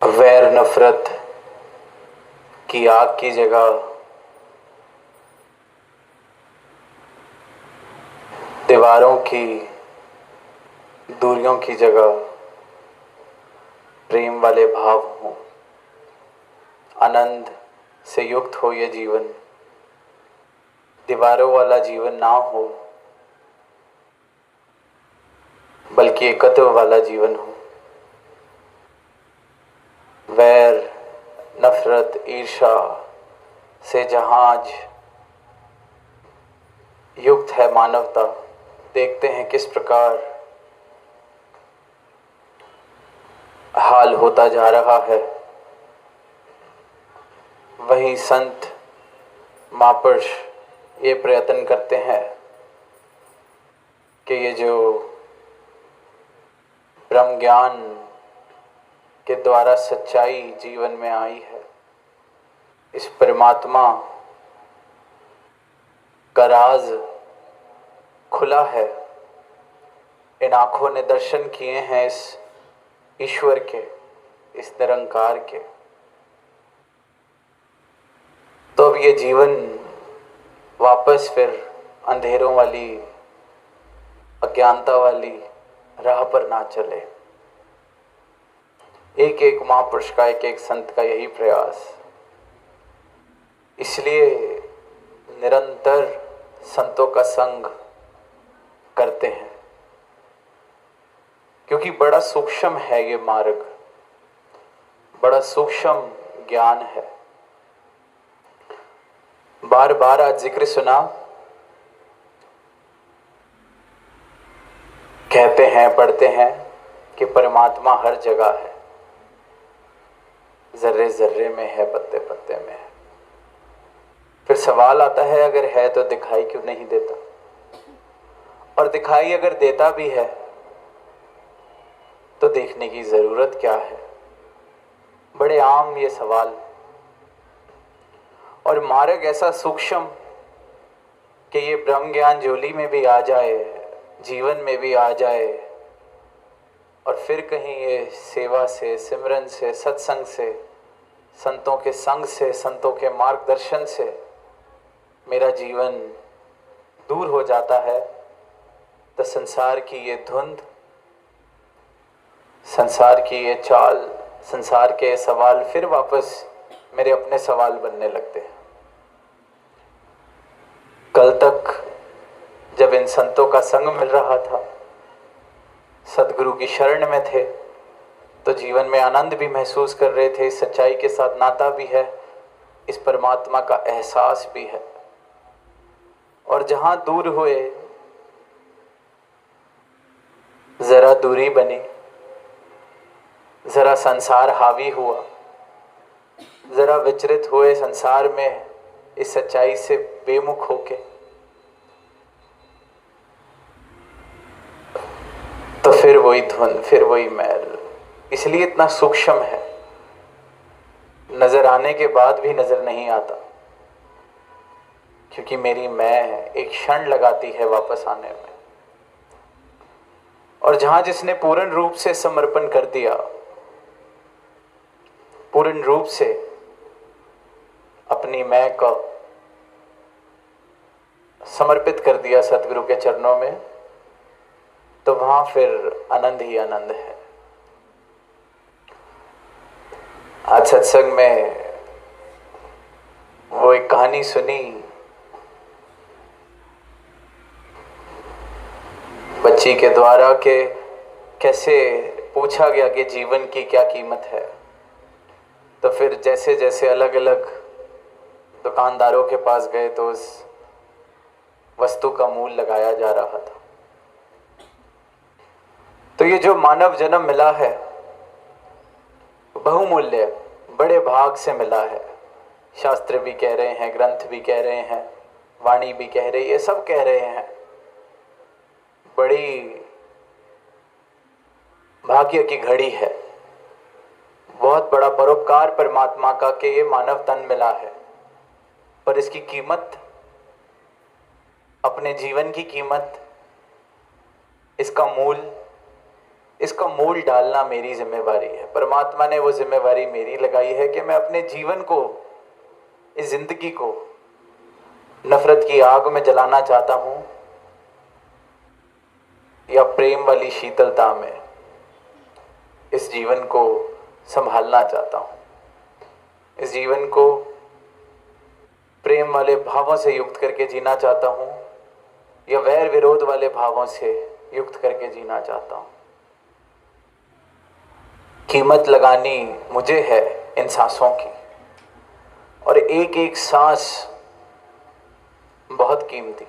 वैर नफरत की आग की जगह दीवारों की दूरियों की जगह प्रेम वाले भाव हों, आनंद से युक्त हो ये जीवन, दीवारों वाला जीवन ना हो बल्कि एकत्व वाला जीवन हो। वैर नफरत ईर्ष्या से जहाँ आज युक्त है मानवता, देखते हैं किस प्रकार हाल होता जा रहा है। वहीं संत महापुरुष ये प्रयत्न करते हैं कि ये जो ब्रह्म ज्ञान के द्वारा सच्चाई जीवन में आई है, इस परमात्मा का राज खुला है। इन आँखों ने दर्शन किए हैं इस ईश्वर के, इस निरंकार के। तो अब ये जीवन वापस फिर अंधेरों वाली, अज्ञानता वाली राह पर ना चले। एक एक महापुरुष का, एक एक संत का यही प्रयास। इसलिए निरंतर संतों का संग करते हैं, क्योंकि बड़ा सूक्ष्म है ये मार्ग, बड़ा सूक्ष्म ज्ञान है। बार बार आज जिक्र सुना, कहते हैं, पढ़ते हैं कि परमात्मा हर जगह है, जर्रे जर्रे में है, पत्ते पत्ते में है। फिर सवाल आता है, अगर है तो दिखाई क्यों नहीं देता? और दिखाई अगर देता भी है तो देखने की जरूरत क्या है? बड़े आम ये सवाल। और मार्ग ऐसा सूक्ष्म कि ये ब्रह्म ज्ञान झोली में भी आ जाए, जीवन में भी आ जाए, और फिर कहीं ये सेवा से, सिमरन से, सत्संग से, संतों के संग से, संतों के मार्गदर्शन से मेरा जीवन दूर हो जाता है, तो संसार की ये धुंध, संसार की ये चाल, संसार के सवाल फिर वापस मेरे अपने सवाल बनने लगते हैं। कल तक जब इन संतों का संग मिल रहा था, सदगुरु की शरण में थे, तो जीवन में आनंद भी महसूस कर रहे थे, सच्चाई के साथ नाता भी है, इस परमात्मा का एहसास भी है। और जहां दूर हुए, जरा दूरी बनी, जरा संसार हावी हुआ, जरा विचलित हुए संसार में इस सच्चाई से बेमुख होके, तो फिर वही धुंध, फिर वही मैल। इसलिए इतना सूक्ष्म है, नजर आने के बाद भी नजर नहीं आता, क्योंकि मेरी मैं एक क्षण लगाती है वापस आने में। और जहां जिसने पूर्ण रूप से समर्पण कर दिया, पूर्ण रूप से अपनी मैं को समर्पित कर दिया सदगुरु के चरणों में, तो वहां फिर आनंद ही आनंद है। आज सत्संग में वो एक कहानी सुनी, बच्ची के द्वारा, के कैसे पूछा गया कि जीवन की क्या कीमत है। तो फिर जैसे जैसे अलग अलग दुकानदारों के पास गए तो उस वस्तु का मूल लगाया जा रहा था। तो ये जो मानव जन्म मिला है, बहुमूल्य, बड़े भाग से मिला है। शास्त्र भी कह रहे हैं, ग्रंथ भी कह रहे हैं, वाणी भी कह रही है, सब कह रहे हैं, बड़ी भाग्य की घड़ी है, बहुत बड़ा परोपकार परमात्मा का कि ये मानव तन मिला है। पर इसकी कीमत, अपने जीवन की कीमत, इसका मूल इसका मोल डालना मेरी जिम्मेवारी है। परमात्मा ने वो जिम्मेवारी मेरी लगाई है कि मैं अपने जीवन को, इस जिंदगी को नफरत की आग में जलाना चाहता हूं या प्रेम वाली शीतलता में इस जीवन को संभालना चाहता हूं, इस जीवन को प्रेम वाले भावों से युक्त करके जीना चाहता हूं या वैर विरोध वाले भावों से युक्त करके जीना चाहता हूं। कीमत लगानी मुझे है इन सांसों की, और एक एक सांस बहुत कीमती।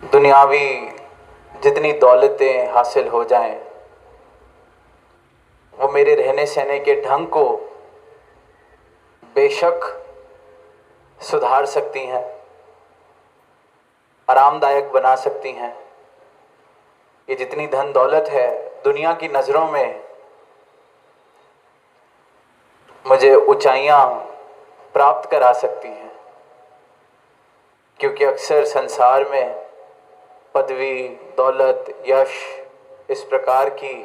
दुनियावी जितनी दौलतें हासिल हो जाएं, वो मेरे रहने सहने के ढंग को बेशक सुधार सकती हैं, आरामदायक बना सकती हैं। ये जितनी धन दौलत है दुनिया की नज़रों में मुझे ऊंचाइयां प्राप्त करा सकती हैं, क्योंकि अक्सर संसार में पदवी, दौलत, यश, इस प्रकार की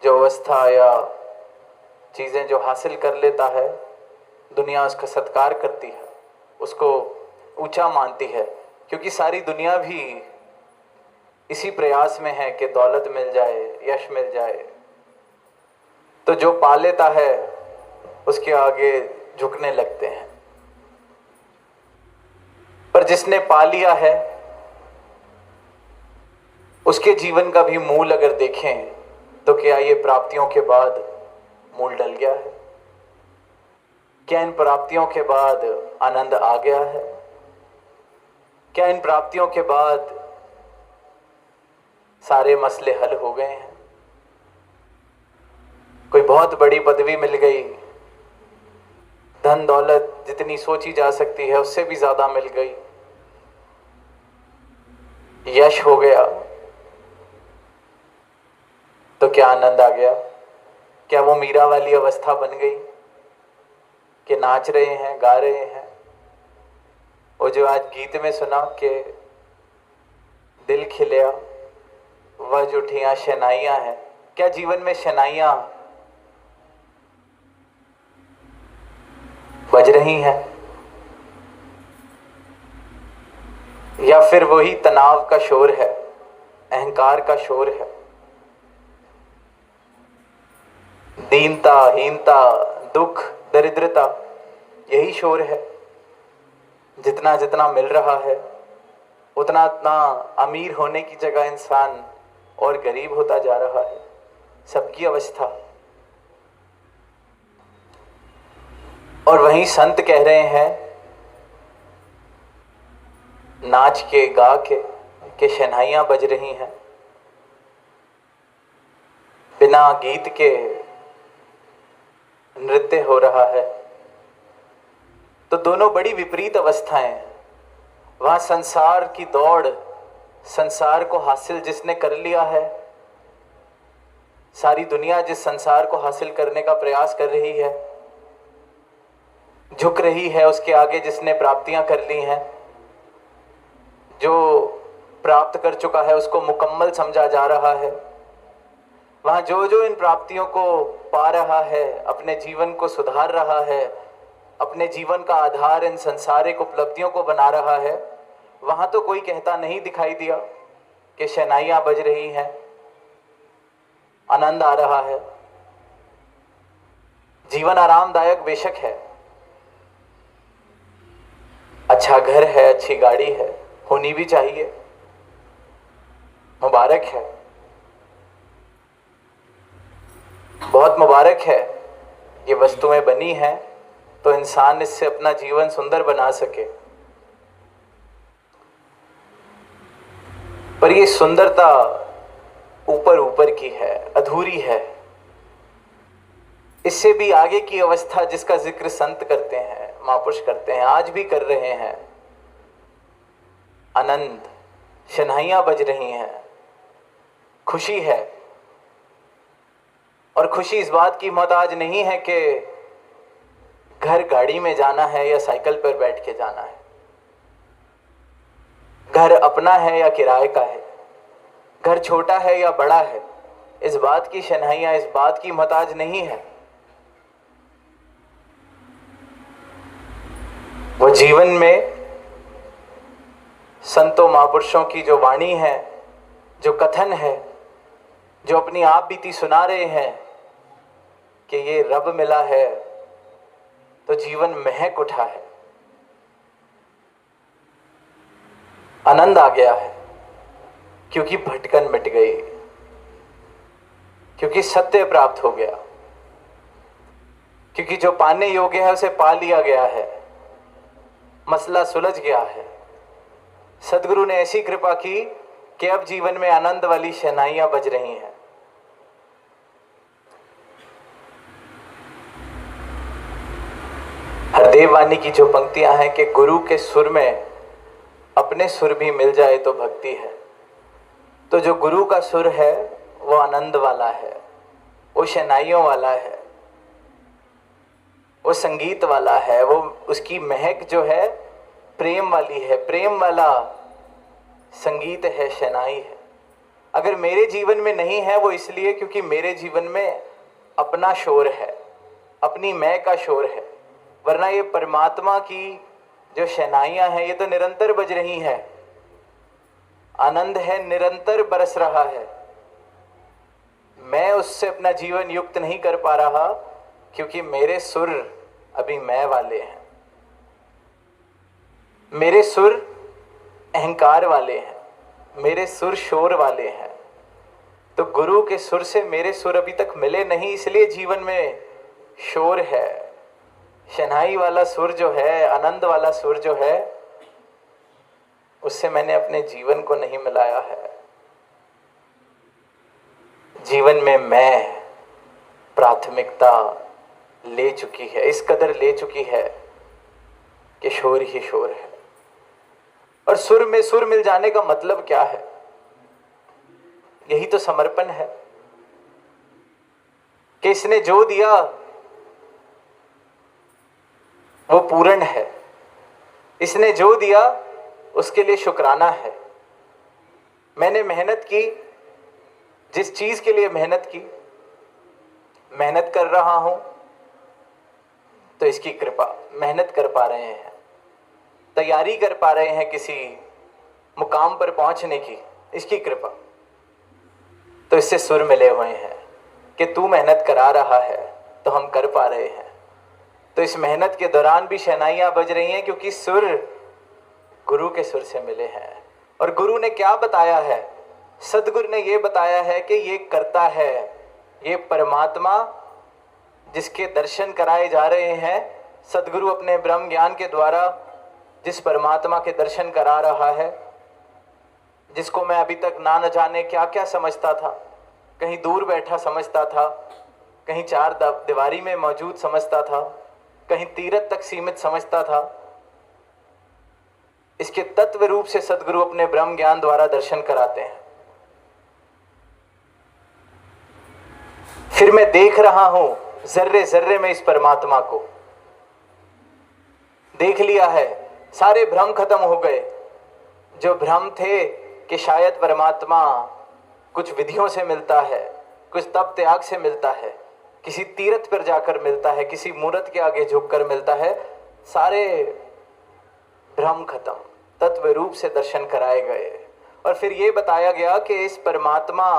जो अवस्था या चीज़ें जो हासिल कर लेता है, दुनिया उसका सत्कार करती है, उसको ऊंचा मानती है, क्योंकि सारी दुनिया भी इसी प्रयास में है कि दौलत मिल जाए, यश मिल जाए। तो जो पा लेता है उसके आगे झुकने लगते हैं, पर जिसने पा लिया है उसके जीवन का भी मूल अगर देखें तो क्या ये प्राप्तियों के बाद मूल डल गया है? क्या इन प्राप्तियों के बाद आनंद आ गया है? क्या इन प्राप्तियों के बाद सारे मसले हल हो गए हैं? कोई बहुत बड़ी पदवी मिल गई, धन दौलत जितनी सोची जा सकती है उससे भी ज्यादा मिल गई, यश हो गया, तो क्या आनंद आ गया? क्या वो मीरा वाली अवस्था बन गई कि नाच रहे हैं, गा रहे हैं? वो जो आज गीत में सुना कि दिल खिलिया वह जुठियां शनाइयां हैं, क्या जीवन में शनाइयां बज रही हैं? या फिर वही तनाव का शोर है, अहंकार का शोर है, दीनता, हीनता, दुख, दरिद्रता, यही शोर है? जितना जितना मिल रहा है उतना उतना अमीर होने की जगह इंसान और गरीब होता जा रहा है। सबकी अवस्था। और वहीं संत कह रहे हैं नाच के, गा के शहनाइयां बज रही हैं, बिना गीत के नृत्य हो रहा है। तो दोनों बड़ी विपरीत अवस्थाएं। वहां संसार की दौड़, संसार को हासिल जिसने कर लिया है, सारी दुनिया जिस संसार को हासिल करने का प्रयास कर रही है, झुक रही है उसके आगे जिसने प्राप्तियां कर ली हैं, जो प्राप्त कर चुका है उसको मुकम्मल समझा जा रहा है। वहां जो जो इन प्राप्तियों को पा रहा है, अपने जीवन को सुधार रहा है, अपने जीवन का आधार इन संसारिक उपलब्धियों को बना रहा है, वहां तो कोई कहता नहीं दिखाई दिया कि शहनाइयां बज रही हैं, आनंद आ रहा है, जीवन आरामदायक बेशक है, अच्छा घर है, अच्छी गाड़ी है, होनी भी चाहिए, मुबारक है, बहुत मुबारक है। ये वस्तुएं बनी हैं तो इंसान इससे अपना जीवन सुंदर बना सके, पर ये सुंदरता ऊपर ऊपर की है, अधूरी है। इससे भी आगे की अवस्था जिसका जिक्र संत करते हैं, महापुरुष करते हैं, आज भी कर रहे हैं, आनंद, शहनाइयां बज रही हैं, खुशी है। और खुशी इस बात की मोहताज नहीं है कि घर गाड़ी में जाना है या साइकिल पर बैठ के जाना है, घर अपना है या किराए का है, घर छोटा है या बड़ा है, इस बात की शनाइयां, इस बात की मोहताज नहीं है। वो जीवन में संतों महापुरुषों की जो वाणी है, जो कथन है, जो अपनी आप बीती सुना रहे हैं कि ये रब मिला है तो जीवन महक उठा है, आनंद आ गया है, क्योंकि भटकन मिट गई, क्योंकि सत्य प्राप्त हो गया, क्योंकि जो पाने योग्य है उसे पा लिया गया है, मसला सुलझ गया है। सदगुरु ने ऐसी कृपा की कि अब जीवन में आनंद वाली शहनाइयां बज रही हैं। हरदेव वाणी की जो पंक्तियां हैं कि गुरु के सुर में अपने सुर भी मिल जाए तो भक्ति है। तो जो गुरु का सुर है वो आनंद वाला है, वो शहनाइयों वाला है, वो संगीत वाला है, वो उसकी महक जो है प्रेम वाली है, प्रेम वाला संगीत है, शहनाई है। अगर मेरे जीवन में नहीं है वो इसलिए क्योंकि मेरे जीवन में अपना शोर है, अपनी मैं का शोर है, वरना ये परमात्मा की जो शहनाइयां हैं ये तो निरंतर बज रही हैं। आनंद है, निरंतर बरस रहा है। मैं उससे अपना जीवन युक्त नहीं कर पा रहा क्योंकि मेरे सुर अभी मैं वाले हैं, मेरे सुर अहंकार वाले हैं, मेरे सुर शोर वाले हैं। तो गुरु के सुर से मेरे सुर अभी तक मिले नहीं, इसलिए जीवन में शोर है। शहनाई वाला सुर जो है, आनंद वाला सुर जो है, उससे मैंने अपने जीवन को नहीं मिलाया है। जीवन में मैं प्राथमिकता ले चुकी है, इस कदर ले चुकी है कि शोर ही शोर है। और सुर में सुर मिल जाने का मतलब क्या है? यही तो समर्पण है कि इसने जो दिया वो पूर्ण है, इसने जो दिया उसके लिए शुक्राना है। मैंने मेहनत की, जिस चीज के लिए मेहनत की, मेहनत कर रहा हूं तो इसकी कृपा, मेहनत कर पा रहे हैं, तैयारी कर पा रहे हैं किसी मुकाम पर पहुंचने की, इसकी कृपा। तो इससे सुर मिले हुए हैं कि तू मेहनत करा रहा है तो हम कर पा रहे हैं। तो इस मेहनत के दौरान भी शहनाइयां बज रही हैं क्योंकि सुर गुरु के सुर से मिले हैं। और गुरु ने क्या बताया है? सदगुरु ने ये बताया है कि ये करता है, ये परमात्मा जिसके दर्शन कराए जा रहे हैं, सदगुरु अपने ब्रह्म ज्ञान के द्वारा जिस परमात्मा के दर्शन करा रहा है, जिसको मैं अभी तक ना न जाने क्या क्या समझता था, कहीं दूर बैठा समझता था, कहीं चार दीवारी में मौजूद समझता था, कहीं तीरथ तक सीमित समझता था, इसके तत्व रूप से सदगुरु अपने ब्रह्म ज्ञान द्वारा दर्शन कराते हैं। फिर मैं देख रहा हूं जर्रे जर्रे में इस परमात्मा को, देख लिया है, सारे भ्रम खत्म हो गए। जो भ्रम थे कि शायद परमात्मा कुछ विधियों से मिलता है, कुछ तप त्याग से मिलता है, किसी तीर्थ पर जाकर मिलता है, किसी मूर्त के आगे झुककर मिलता है, सारे भ्रम खत्म, तत्व रूप से दर्शन कराए गए। और फिर ये बताया गया कि इस परमात्मा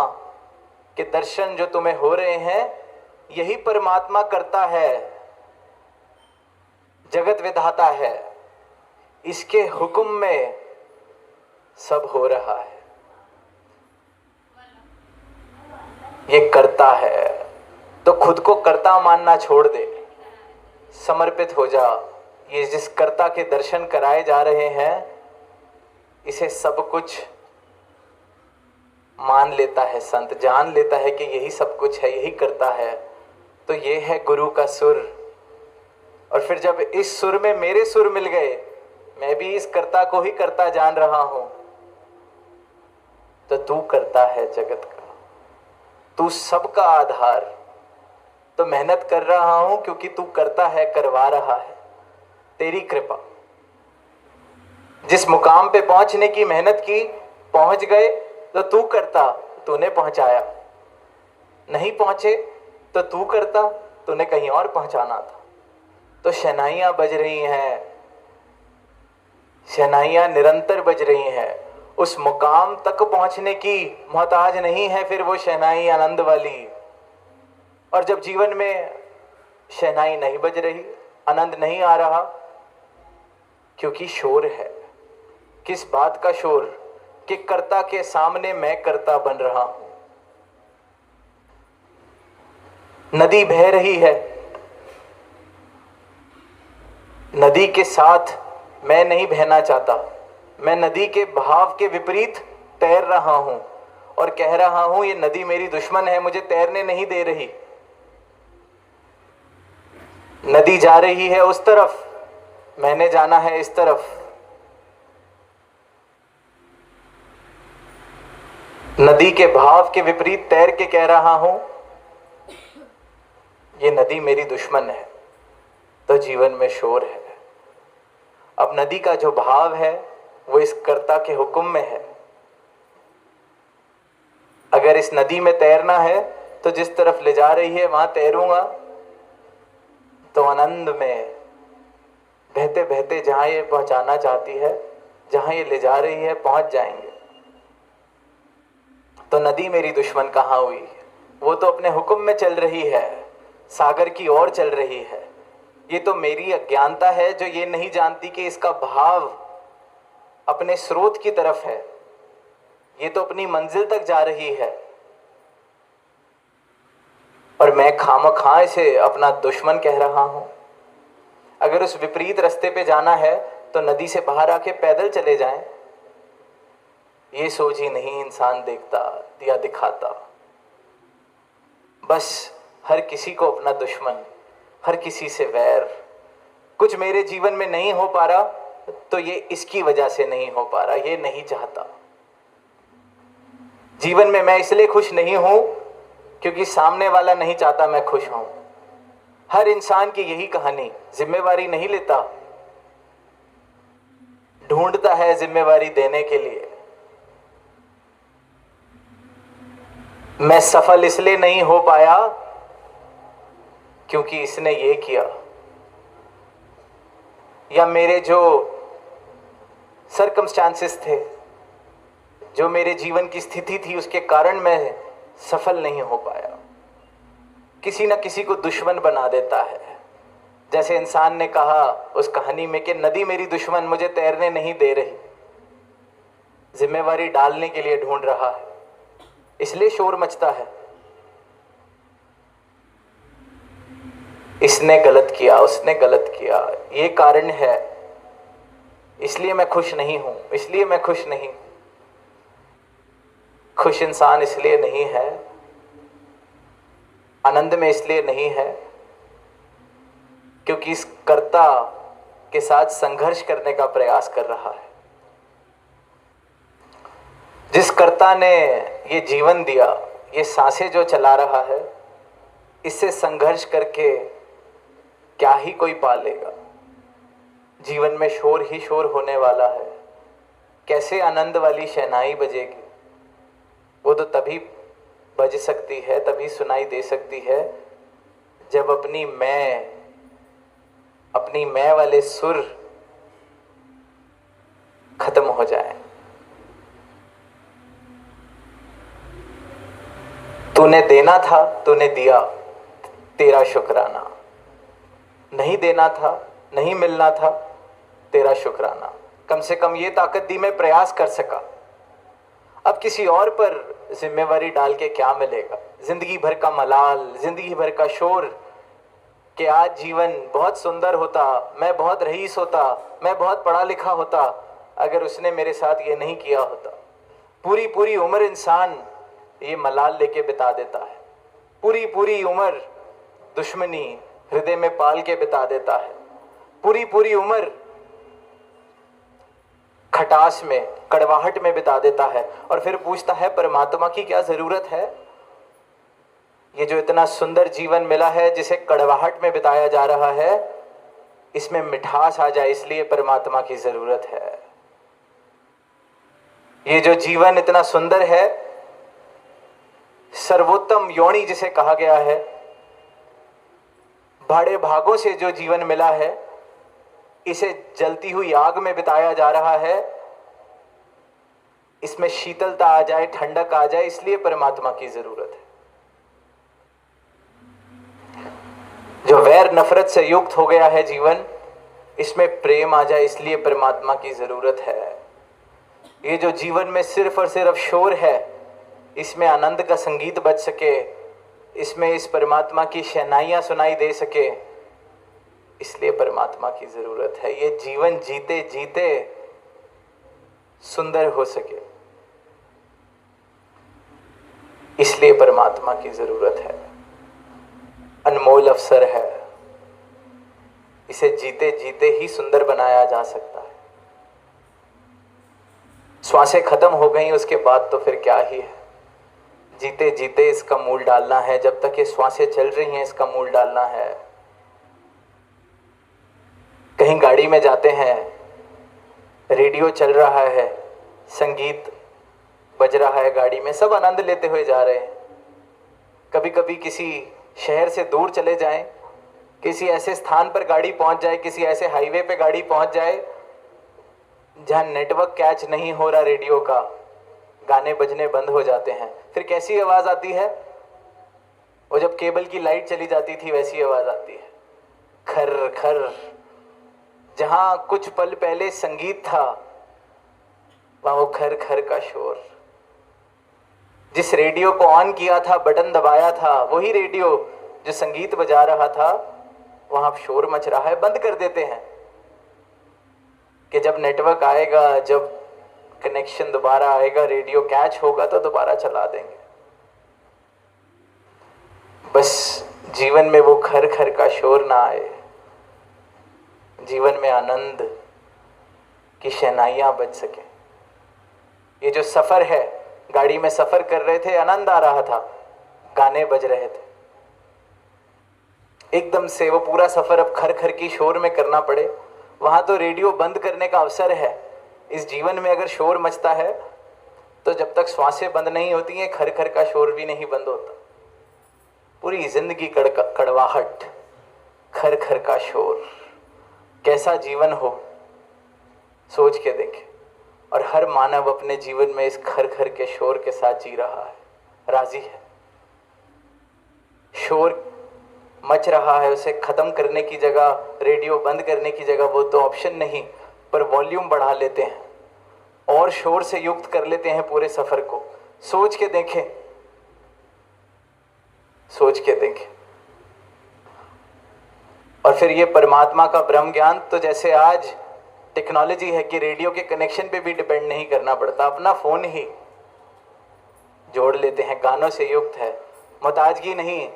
के दर्शन जो तुम्हें हो रहे हैं, यही परमात्मा करता है, जगत विधाता है, इसके हुक्म में सब हो रहा है, ये करता है। तो खुद को कर्ता मानना छोड़ दे, समर्पित हो जा। ये जिस कर्ता के दर्शन कराए जा रहे हैं, इसे सब कुछ मान लेता है संत, जान लेता है कि यही सब कुछ है, यही करता है। तो ये है गुरु का सुर। और फिर जब इस सुर में मेरे सुर मिल गए, मैं भी इस कर्ता को ही कर्ता जान रहा हूं, तो तू करता है जगत का, तू सबका आधार। तो मेहनत कर रहा हूं क्योंकि तू करता है, करवा रहा है, तेरी कृपा। जिस मुकाम पे पहुंचने की मेहनत की, पहुंच गए, तो तू करता, तूने पहुंचाया। नहीं पहुंचे तो तू करता, तूने कहीं और पहुंचाना था। तो शहनाइयां बज रही हैं, शहनाइयां निरंतर बज रही हैं। उस मुकाम तक पहुंचने की मोहताज नहीं है फिर वो शहनाई आनंद वाली। और जब जीवन में शहनाई नहीं बज रही, आनंद नहीं आ रहा, क्योंकि शोर है। किस बात का शोर? कि कर्ता के सामने मैं कर्ता बन रहा हूं। नदी बह रही है, नदी के साथ मैं नहीं बहना चाहता। मैं नदी के बहाव के विपरीत तैर रहा हूं और कह रहा हूं ये नदी मेरी दुश्मन है, मुझे तैरने नहीं दे रही। नदी जा रही है उस तरफ, मैंने जाना है इस तरफ। नदी के बहाव के विपरीत तैर के कह रहा हूं ये नदी मेरी दुश्मन है। तो जीवन में शोर है। अब नदी का जो भाव है वो इस कर्ता के हुक्म में है। अगर इस नदी में तैरना है तो जिस तरफ ले जा रही है वहां तैरूंगा, तो आनंद में बहते बहते जहां ये पहुंचाना चाहती है, जहां ये ले जा रही है, पहुंच जाएंगे। तो नदी मेरी दुश्मन कहाँ हुई? वो तो अपने हुक्म में चल रही है, सागर की ओर चल रही है। ये तो मेरी अज्ञानता है जो ये नहीं जानती कि इसका भाव अपने स्रोत की तरफ है। ये तो अपनी मंजिल तक जा रही है और मैं खामखा इसे अपना दुश्मन कह रहा हूं। अगर उस विपरीत रास्ते पे जाना है तो नदी से बाहर आके पैदल चले जाएं। ये सोच ही नहीं इंसान देखता या दिखाता। बस हर किसी को अपना दुश्मन, हर किसी से वैर। कुछ मेरे जीवन में नहीं हो पा रहा तो ये इसकी वजह से नहीं हो पा रहा, ये नहीं चाहता। जीवन में मैं इसलिए खुश नहीं हूं क्योंकि सामने वाला नहीं चाहता मैं खुश हूं। हर इंसान की यही कहानी। जिम्मेवारी नहीं लेता, ढूंढता है जिम्मेवारी देने के लिए। मैं सफल इसलिए नहीं हो पाया क्योंकि इसने ये किया, या मेरे जो सर्कमस्टांसेस थे, जो मेरे जीवन की स्थिति थी, उसके कारण मैं सफल नहीं हो पाया। किसी न किसी को दुश्मन बना देता है। जैसे इंसान ने कहा उस कहानी में कि नदी मेरी दुश्मन, मुझे तैरने नहीं दे रही। जिम्मेवारी डालने के लिए ढूंढ रहा है, इसलिए शोर मचता है। इसने गलत किया, उसने गलत किया, ये कारण है, इसलिए मैं खुश नहीं हूं, इसलिए मैं खुश नहीं। खुश इंसान इसलिए नहीं है, आनंद में इसलिए नहीं है क्योंकि इस कर्ता के साथ संघर्ष करने का प्रयास कर रहा है। जिस कर्ता ने ये जीवन दिया, ये सांसें जो चला रहा है, इससे संघर्ष करके क्या ही कोई पालेगा। जीवन में शोर ही शोर होने वाला है। कैसे आनंद वाली शहनाई बजेगी? वो तो तभी बज सकती है, तभी सुनाई दे सकती है जब अपनी मैं वाले सुर खत्म हो जाए। तूने देना था, तूने दिया, तेरा शुक्राना। नहीं देना था, नहीं मिलना था, तेरा शुक्राना। कम से कम ये ताकत दी, मैं प्रयास कर सका। अब किसी और पर जिम्मेवारी डाल के क्या मिलेगा? जिंदगी भर का मलाल, जिंदगी भर का शोर कि आज जीवन बहुत सुंदर होता, मैं बहुत रईस होता, मैं बहुत पढ़ा लिखा होता, अगर उसने मेरे साथ ये नहीं किया होता। पूरी पूरी उम्र इंसान ये मलाल लेके बिता देता है। पूरी पूरी उम्र दुश्मनी हृदय में पाल के बिता देता है। पूरी पूरी उम्र खटास में, कड़वाहट में बिता देता है और फिर पूछता है परमात्मा की क्या जरूरत है? ये जो इतना सुंदर जीवन मिला है जिसे कड़वाहट में बिताया जा रहा है, इसमें मिठास आ जाए, इसलिए परमात्मा की जरूरत है। ये जो जीवन इतना सुंदर है, सर्वोत्तम योनि जिसे कहा गया है, भाड़े भागों से जो जीवन मिला है, इसे जलती हुई आग में बिताया जा रहा है। इसमें शीतलता आ जाए, ठंडक आ जाए, इसलिए परमात्मा की जरूरत है। जो वैर नफरत से युक्त हो गया है जीवन, इसमें प्रेम आ जाए, इसलिए परमात्मा की जरूरत है। ये जो जीवन में सिर्फ और सिर्फ शोर है, इसमें आनंद का संगीत बज सके, इसमें इस परमात्मा की शहनाइयां सुनाई दे सके, इसलिए परमात्मा की जरूरत है। ये जीवन जीते जीते सुंदर हो सके, इसलिए परमात्मा की जरूरत है। अनमोल अवसर है, इसे जीते जीते ही सुंदर बनाया जा सकता है। श्वासें खत्म हो गई उसके बाद तो फिर क्या ही है। जीते जीते इसका मूल डालना है। जब तक ये श्वासें चल रही हैं, इसका मूल डालना है। कहीं गाड़ी में जाते हैं, रेडियो चल रहा है, संगीत बज रहा है गाड़ी में, सब आनंद लेते हुए जा रहे हैं। कभी कभी किसी शहर से दूर चले जाएं, किसी ऐसे स्थान पर गाड़ी पहुंच जाए, किसी ऐसे हाईवे पे गाड़ी पहुंच जाए जहां नेटवर्क कैच नहीं हो रहा रेडियो का, गाने बजने बंद हो जाते हैं। फिर कैसी आवाज आती है? वो जब केबल की लाइट चली जाती थी वैसी आवाज आती है, खर खर। जहां कुछ पल पहले संगीत था, वहां वो खर खर का शोर। जिस रेडियो को ऑन किया था, बटन दबाया था, वही रेडियो जो संगीत बजा रहा था, वहां शोर मच रहा है। बंद कर देते हैं कि जब नेटवर्क आएगा, जब कनेक्शन दोबारा आएगा, रेडियो कैच होगा तो दोबारा चला देंगे। बस जीवन में वो खर खर का शोर ना आए, जीवन में आनंद की शहनाइयां बज सके। ये जो सफर है, गाड़ी में सफर कर रहे थे, आनंद आ रहा था, गाने बज रहे थे। एकदम से वो पूरा सफर अब खर खर की शोर में करना पड़े, वहां तो रेडियो बंद करने का अवसर है। इस जीवन में अगर शोर मचता है तो जब तक श्वासें बंद नहीं होती हैं, खर खर का शोर भी नहीं बंद होता। पूरी जिंदगी कड़वाहट, खर खर का शोर। कैसा जीवन हो, सोच के देखें। और हर मानव अपने जीवन में इस खर खर के शोर के साथ जी रहा है, राजी है। शोर मच रहा है, उसे खत्म करने की जगह, रेडियो बंद करने की जगह, वो तो ऑप्शन नहीं, पर वॉल्यूम बढ़ा लेते हैं और शोर से युक्त कर लेते हैं पूरे सफर को। सोच के देखें, सोच के देखें। और फिर ये परमात्मा का ब्रह्म ज्ञान तो जैसे आज टेक्नोलॉजी है कि रेडियो के कनेक्शन पे भी डिपेंड नहीं करना पड़ता, अपना फोन ही जोड़ लेते हैं, गानों से युक्त है, मुहताजगी नहीं,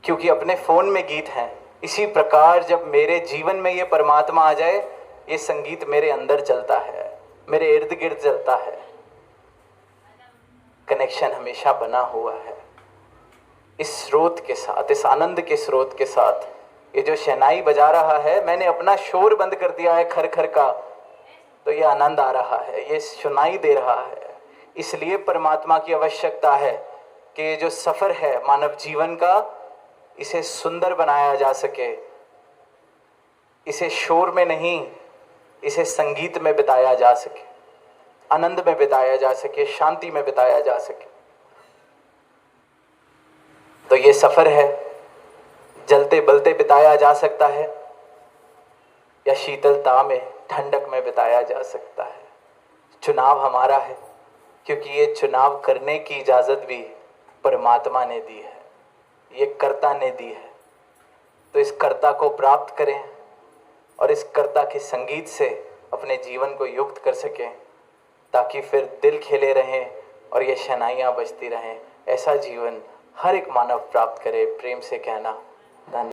क्योंकि अपने फोन में गीत हैं। इसी प्रकार जब मेरे जीवन में ये परमात्मा आ जाए, ये संगीत मेरे अंदर चलता है, मेरे इर्द गिर्द चलता है, कनेक्शन हमेशा बना हुआ है इस स्रोत के साथ, इस आनंद के स्रोत के साथ। ये जो शहनाई बजा रहा है, मैंने अपना शोर बंद कर दिया है खर खर का, तो ये आनंद आ रहा है, ये सुनाई दे रहा है। इसलिए परमात्मा की आवश्यकता है कि ये जो सफर है मानव जीवन का, इसे सुंदर बनाया जा सके, इसे शोर में नहीं, इसे संगीत में बिताया जा सके, आनंद में बिताया जा सके, शांति में बिताया जा सके। तो ये सफर है, जलते बलते बिताया जा सकता है या शीतलता में, ठंडक में बिताया जा सकता है। चुनाव हमारा है, क्योंकि ये चुनाव करने की इजाज़त भी परमात्मा ने दी है, ये कर्ता ने दी है। तो इस कर्ता को प्राप्त करें और इस कर्ता के संगीत से अपने जीवन को युक्त कर सकें, ताकि फिर दिल खिले रहें और ये शहनाइयाँ बजती रहें। ऐसा जीवन हर एक मानव प्राप्त करे। प्रेम से कहना, धन्यवाद।